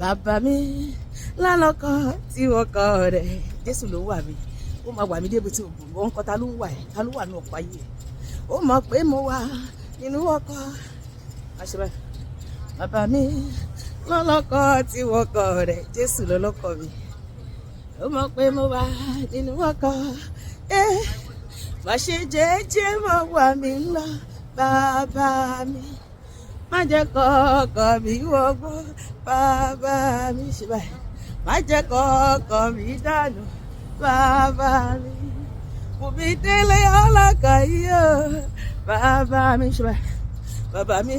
bàbá mi lálọ́kọ tí wọ́n kọ rẹ̀ Jésù ló wà mí ó máa wà mí débi tí òògùn wọn kọ́ ta ló ń wà ẹ̀ ta ló wà ní ọ̀pá yìí ó mọ̀ pé mo wà nínú ọkọ̀ àṣẹ bàbá mi lálọ́kọ tí wọ́n kọ rẹ̀ Jésù lọ́lọ́kọ mi ó mọ̀ pé mo wà nínú ọkọ̀ má ṣe jẹ́jẹ́ mọ́ wà mí lọ bàbá mi má jẹ́ kọ́kọ́ mi wọgbọ́ bàbá mi ṣe báyìí má jẹ́ kọ́kọ́ mi dànù bàbá mi mo fi délé ọlọ́kọ̀ yìí o bàbá mi ṣe báyìí bàbá mi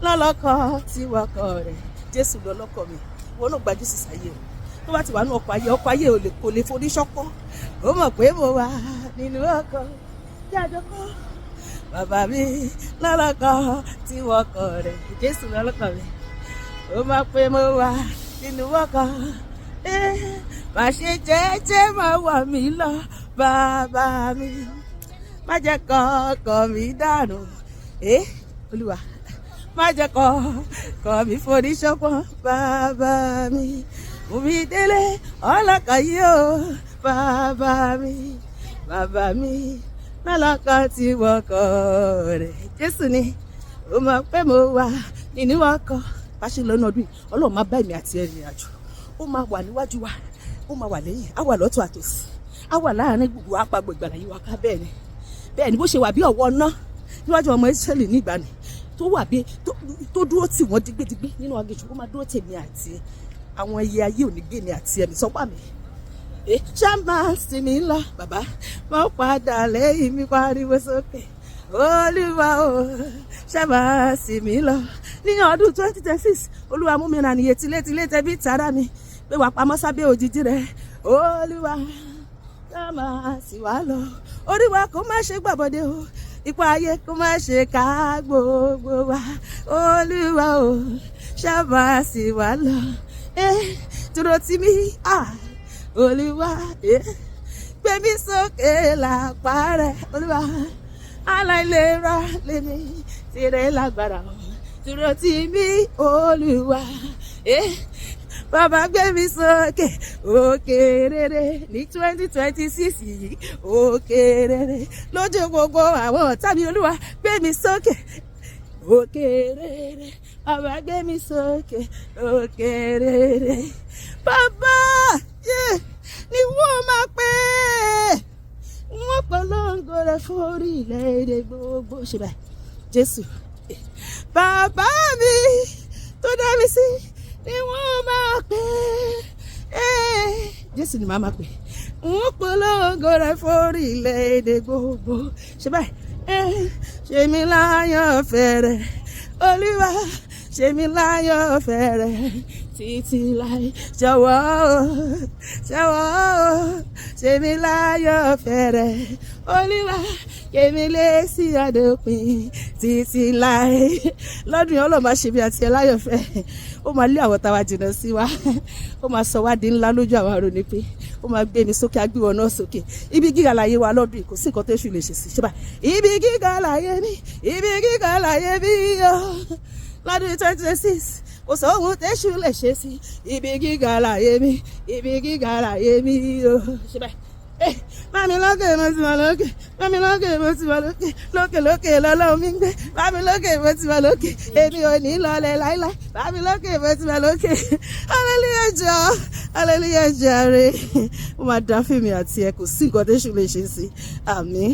lọ́lọ́kọ̀ tí wọ́kọ̀ rẹ̀ Jésù lọ́lọ́kọ̀ mi wọn náà gba Jésù sáyé o tó bá ti wà ní ọkọ̀ ayé kò lè forí ṣọ́kọ́ ó mọ̀ pé mo wà nínú ọkọ̀ jájọ́ kọ́ bàbá mi lọ́lọ́kọ̀ tí wọ́kọ̀ rẹ̀ Jésù lọ́lọ́kọ̀ mi ó mọ̀ pé mo wà nínú ọkọ̀ má ṣe jẹ́jẹ́ máa wà mí lọ bàbá mi má jẹ́ kọ́kọ́ mi dànù Olúwa má jẹ́ kọ́kọ́ mi forí ṣọ́pọ̀ bàbá mi mú mi délé ọlọ́kọ̀ yìí o bàbá mi lọ́lọ́kọ̀ tí wọ́kọ̀ rẹ̀ Jésù ni ó mọ̀ pé mo wà nínú ọkọ̀ pàṣẹ lọ́nà ọdún yìí Ọlọ́run máa bá èmi àti ẹ̀rìn àjò ó máa wà níwájú wa ó máa wà lẹ́yìn á wà lọ́tún àtòsí á wà láàrin gbogbo apagbo ìgbàlà yìí wá ká bẹ́ẹ̀ ni bó ṣe wà bí ọ̀wọ́ ná níwájú ọmọ Ísírẹ́lì ní ìgbàanì tó wà bí tó dúró tì wọ́n dígbédígbé nínú aginjù ó máa dúró tèmi àti àwọn ẹyẹ ayé ò ní gbé mi àti ẹ̀mí sọ́pà mi ṣá máa sinmi lọ bàbá wọ́n padà lẹ́yìn mi pariwo sókè Olúwa o ṣá máa sinmi lọ ní ọdún 2026 Olúwa mú mi ràn níye tilétilé tẹbí tara mi pé wà pamọ́ sábẹ́ òjìji rẹ̀ Olúwa ṣá máa sì wá lọ oríwa kó má ṣe gbàbọ̀dé o ipá ayé kó má ṣe ká gbogbo wa Olúwa o ṣá máa sì wá lọ dúró tì mí Olúwa gbé mi sókè lápá rẹ̀ Olúwa aláìlera lèmi tirẹ̀ lágbára dúró tì mí Olúwa bàbá gbé mi sókè òkè rere ní 2026 yìí òkè rere lójú gbogbo àwọn ọ̀tá mi Olúwa gbé mi sókè òkè rere bàbá gbé mi sókè òkè rere bàbá ni wọ́n máa pè wọ́n polongo rẹ̀ fórí ilẹ̀-èdè gbogbo ṣe báyìí Jésù bàbá mi tó dá mi sí ni wọ́n máa pè Jésù ni màá máa pè wọ́n polongo rẹ̀ fórí ilẹ̀-èdè gbogbo ṣe báyìí ṣe mi láyọ̀ fẹ́rẹ̀ Olúwa ṣe mi láyọ̀ fẹ́rẹ̀ títí láì jọ̀wọ́ ṣe mi láyọ̀ fẹ́rẹ̀ Olúwa kèmi lé sí àdópin títí láì lọ́dún yẹn Ọlọ́run máa ṣe bí àti ẹ̀ láyọ̀ fẹ́ ó máa lé àwọn táwa jìnnà sí wa ó máa sọ wá di ńlá lójú àwọn àròní pé ó máa gbé mi sókè agbéwọ̀ náà sókè ibi gíga láyé wa lọ́dún kò sí nǹkan tó ṣù lè ṣe sí ṣé bá ibi gíga láyé mi lọ́dún 2026 kò sọ ohun tẹ́ṣù lè ṣe sí ibi gíga láyé mi o ṣe báyìí mami lókè mo ti wà lókè mami lókè mo ti wà lókè lókè lọ́lọ́run mi ń gbé mami lókè mo ti wà lókè èmi ò ní lọlẹ̀ láíláí mami lókè mo ti wà lókè hallelujah jàre ó máa dá fèmí àti ẹ kò sí nǹkan tẹ́ṣù lè ṣe sí àmín.